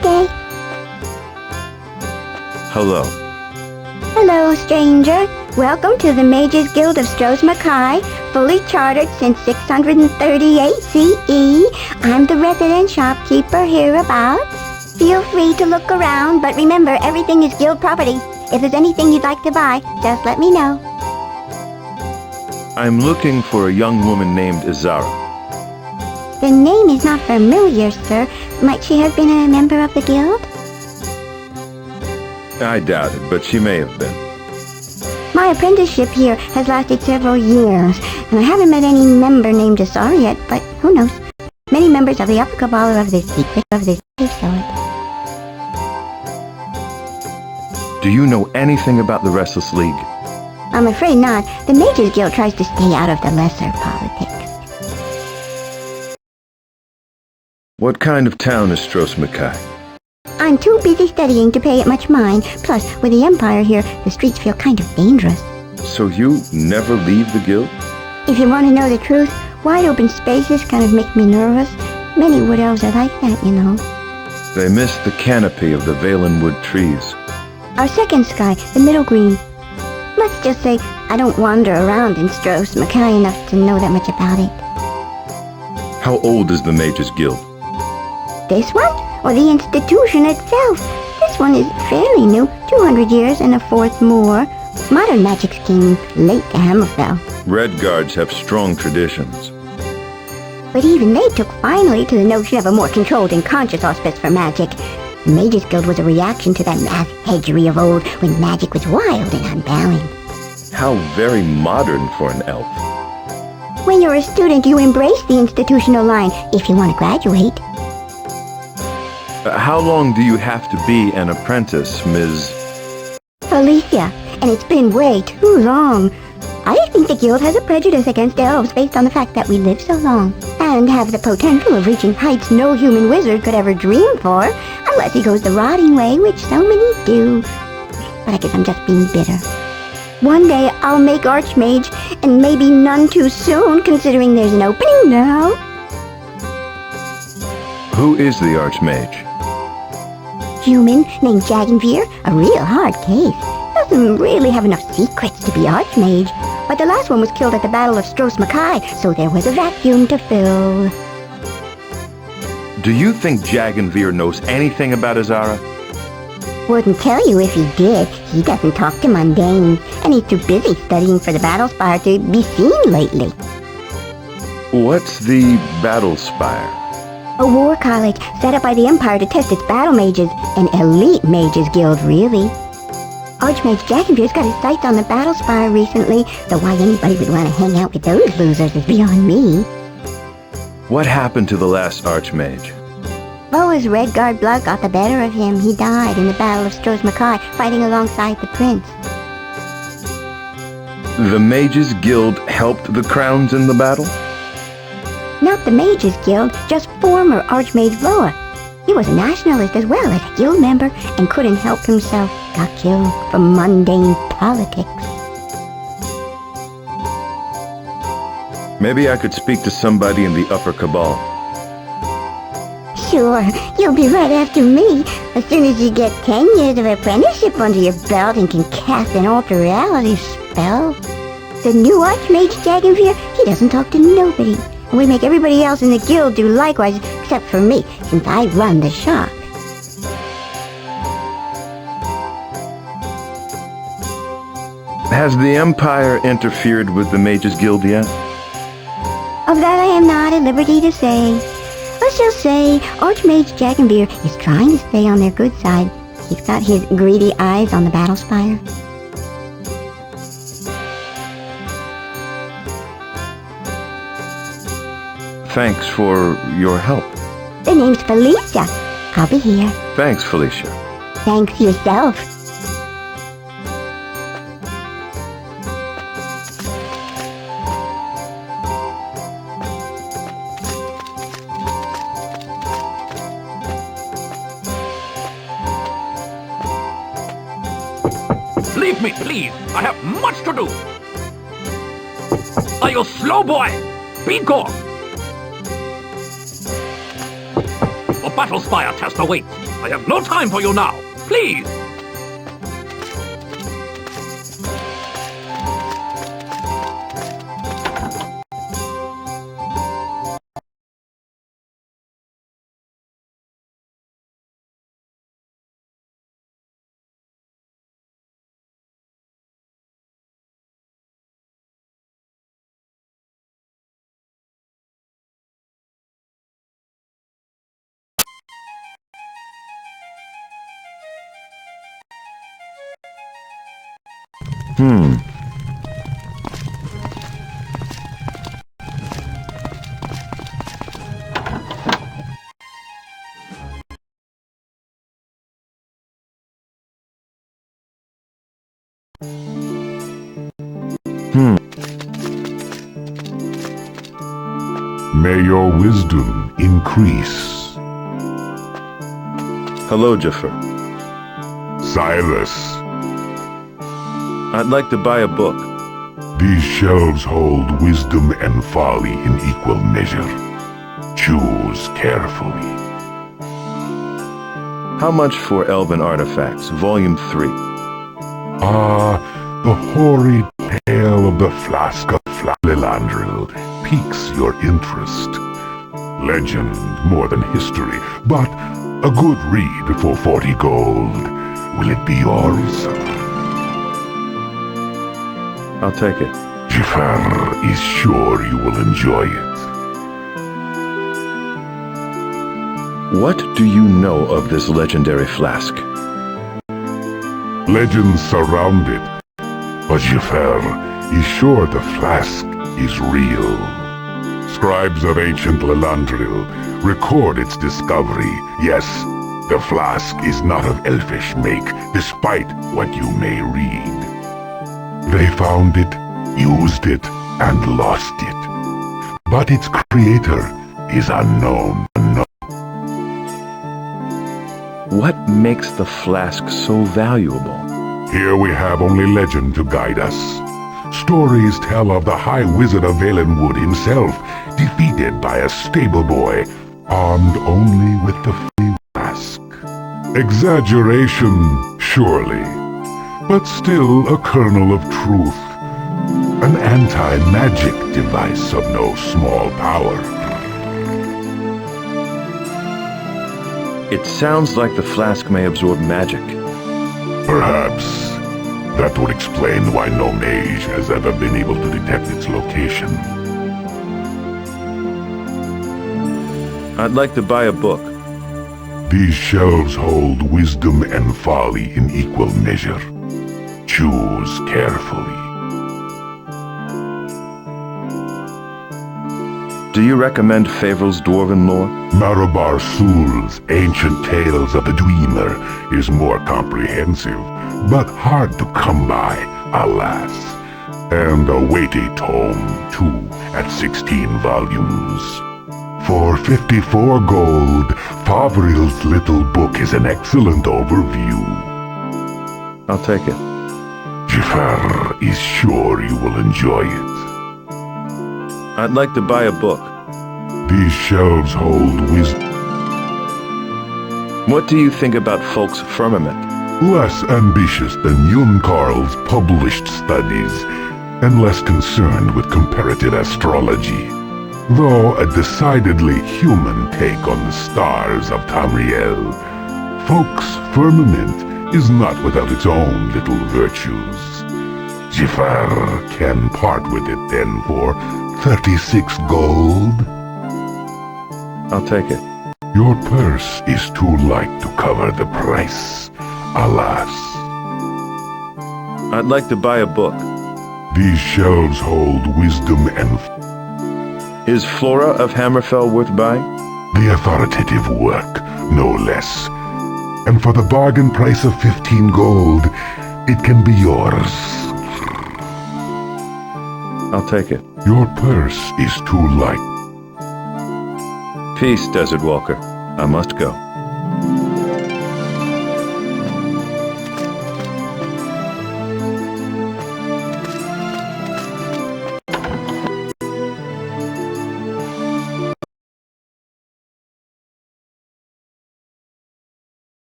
Good day. Hello. Hello, stranger. Welcome to the Mages Guild of Stros-Mackay, fully chartered since 638 CE. I'm the resident shopkeeper hereabouts. Feel free to look around, but remember, everything is guild property. If there's anything you'd like to buy, just let me know. I'm looking for a young woman named Azara. The name is not familiar, sir. Might she have been a member of the guild? I doubt it, but she may have been. My apprenticeship here has lasted several years, and I haven't met any member named Azara yet, but who knows? Many members of the upper cabal are of this secret, sort. Do you know anything about the Restless League? I'm afraid not. The Mages Guild tries to stay out of the lesser politics. What kind of town is Stros-Mackay? I'm too busy studying to pay it much mind. Plus, with the Empire here, the streets feel kind of dangerous. So you never leave the guild? If you want to know the truth, wide open spaces kind of make me nervous. Many wood elves are like that, you know. They miss the canopy of the Valenwood trees. Our second sky, the middle green. Let's just say I don't wander around in Stros-Mackay enough to know that much about it. How old is the Mages Guild? This one? Or the institution itself? This one is fairly new, 200 years and a fourth more. Modern magic came late to Hammerfell. Redguards have strong traditions. But even they took finally to the notion of a more controlled and conscious auspice for magic. The Mages Guild was a reaction to that math hedgery of old when magic was wild and unbalanced. How very modern for an elf. When you're a student, you embrace the institutional line if you want to graduate. How long do you have to be an apprentice, Ms. Felicia, and it's been way too long. I think the guild has a prejudice against elves based on the fact that we live so long, and have the potential of reaching heights no human wizard could ever dream for, unless he goes the rotting way, which so many do. But I guess I'm just being bitter. One day I'll make Archmage, and maybe none too soon, considering there's an opening now. Who is the Archmage? Human named Jagenveer, a real hard case. Doesn't really have enough secrets to be Archmage, but the last one was killed at the Battle of Stros-Mackay, so there was a vacuum to fill. Do you think Jagenveer knows anything about Azara? Wouldn't tell you if he did. He doesn't talk to mundane, and he's too busy studying for the Battlespire to be seen lately. What's the Battlespire? A war college set up by the Empire to test its battle mages, an elite mages guild, really. Archmage Jagenveer's got his sights on the Battlespire recently, though why anybody would want to hang out with those losers is beyond me. What happened to the last Archmage? Oh, as Redguard blood got the better of him, he died in the Battle of Stros-Mackay, fighting alongside the prince. The Mages Guild helped the Crowns in the battle? Not the Mages Guild, just former Archmage Vloa. He was a nationalist as well as a guild member and couldn't help himself. Got killed for mundane politics. Maybe I could speak to somebody in the upper cabal. Sure, you'll be right after me. As soon as you get 10 years of apprenticeship under your belt and can cast an alter reality spell. The new Archmage Jagenveer, he doesn't talk to nobody. And we make everybody else in the guild do likewise, except for me, since I run the shop. Has the Empire interfered with the Mages Guild yet? Of that I am not at liberty to say. Let's just say Archmage Jagenveer is trying to stay on their good side. He's got his greedy eyes on the Battlespire. Thanks for your help. The name's Felicia. I'll be here. Thanks, Felicia. Thanks yourself. Leave me, please. I have much to do. Are you slow, boy? Be gone. The Battlespire test awaits. I have no time for you now. Please. May your wisdom increase. Hello, Jafar. Cyrus, I'd like to buy a book. these shelves hold wisdom and folly in equal measure. Choose carefully. How much for Elven Artifacts, Volume 3? The hoary tale of the flask of Lilandril piques your interest. Legend more than history, but a good read for 40 gold. Will it be yours? I'll take it. Jafar is sure you will enjoy it. What do you know of this legendary flask? Legends surround it, but Jafar is sure the flask is real. Scribes of ancient Lilandril record its discovery. Yes, the flask is not of elfish make, despite what you may read. They found it, used it, and lost it. But its creator is unknown. What makes the flask so valuable? Here we have only legend to guide us. Stories tell of the High Wizard of Valenwood himself, defeated by a stable boy, armed only with the flask. Exaggeration, surely, but still a kernel of truth. An anti-magic device of no small power. It sounds like the flask may absorb magic. Perhaps that would explain why no mage has ever been able to detect its location. I'd like to buy a book. These shelves hold wisdom and folly in equal measure. Choose carefully. Do you recommend Favrel's Dwarven Lore? Marabar Sul's Ancient Tales of the Dreamer is more comprehensive, but hard to come by, alas. And a weighty tome, too, at 16 volumes. For 54 gold, Favrel's little book is an excellent overview. I'll take it. Jafar is sure you will enjoy it. I'd like to buy a book. These shelves hold wisdom. What do you think about Folk's Firmament? Less ambitious than Yunkarl's published studies, and less concerned with comparative astrology. Though a decidedly human take on the stars of Tamriel, Folk's Firmament is not without its own little virtues. Jafar can part with it then for 36 gold. I'll take it. Your purse is too light to cover the price, alas. I'd like to buy a book. These shelves hold wisdom and Is Flora of Hammerfell worth buying? the authoritative work, no less. And for the bargain price of 15 gold, it can be yours. I'll take it. Your purse is too light. Peace, Desert Walker. I must go.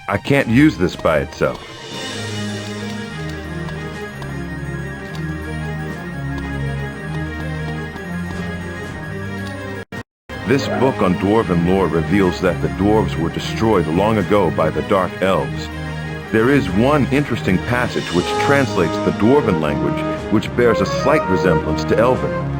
I can't use this by itself. This book on Dwarven lore reveals that the dwarves were destroyed long ago by the Dark Elves. There is one interesting passage which translates the Dwarven language, which bears a slight resemblance to Elven.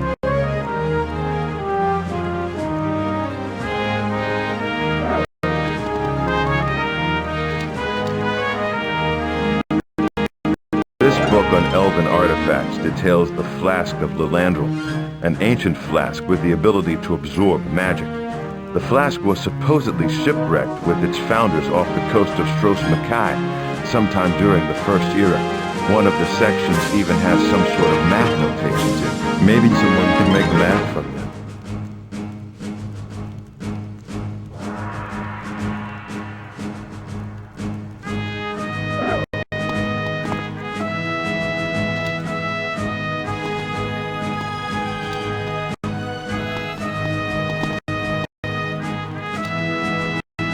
This book on Elven artifacts details the Flask of Lilandril, an ancient flask with the ability to absorb magic. The flask was supposedly shipwrecked with its founders off the coast of Stros Mackay sometime during the First Era. One of the sections even has some sort of math notations in it. Maybe someone can make math from them.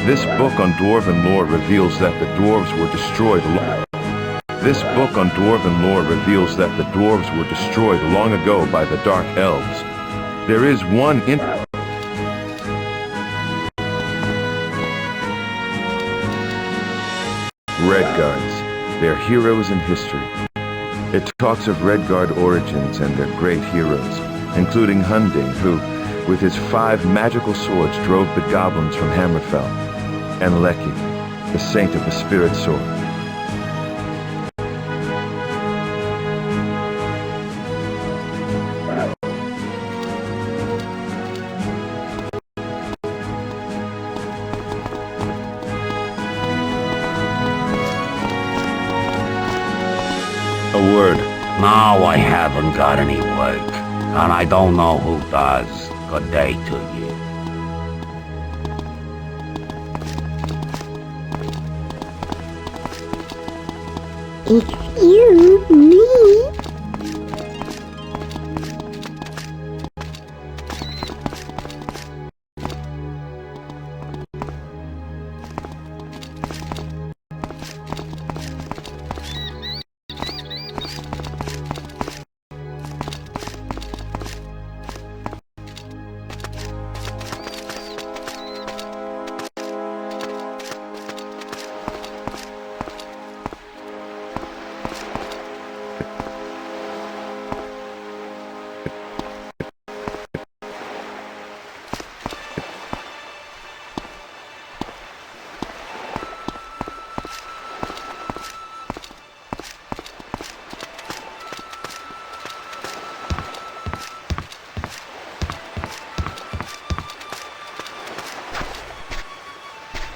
This book on Dwarven lore reveals that the dwarves were destroyed long ago by the Dark Elves. There is one Redguards, they're heroes in history. It talks of Redguard origins and their great heroes, including Hunding, who, with his 5 magical swords, drove the goblins from Hammerfell, and Lecky, the saint of the Spirit Sword. A word. No, I haven't got any work, and I don't know who does. Good day to you. Excuse me.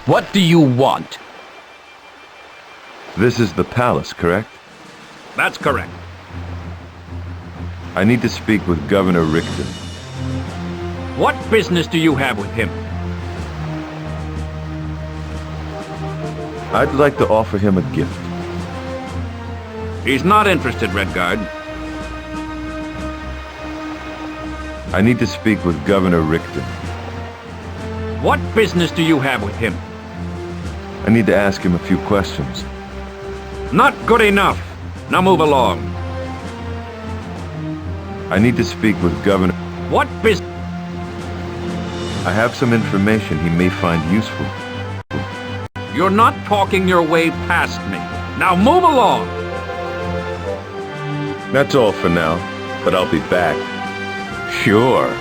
What do you want? This is the palace, correct? That's correct. I need to speak with Governor Richter. What business do you have with him? I'd like to offer him a gift. He's not interested, Redguard. I need to speak with Governor Richter. What business do you have with him? I need to ask him a few questions. Not good enough. Now move along. I need to speak with Governor... What business? I have some information he may find useful. You're not talking your way past me. Now move along. That's all for now, but I'll be back. Sure.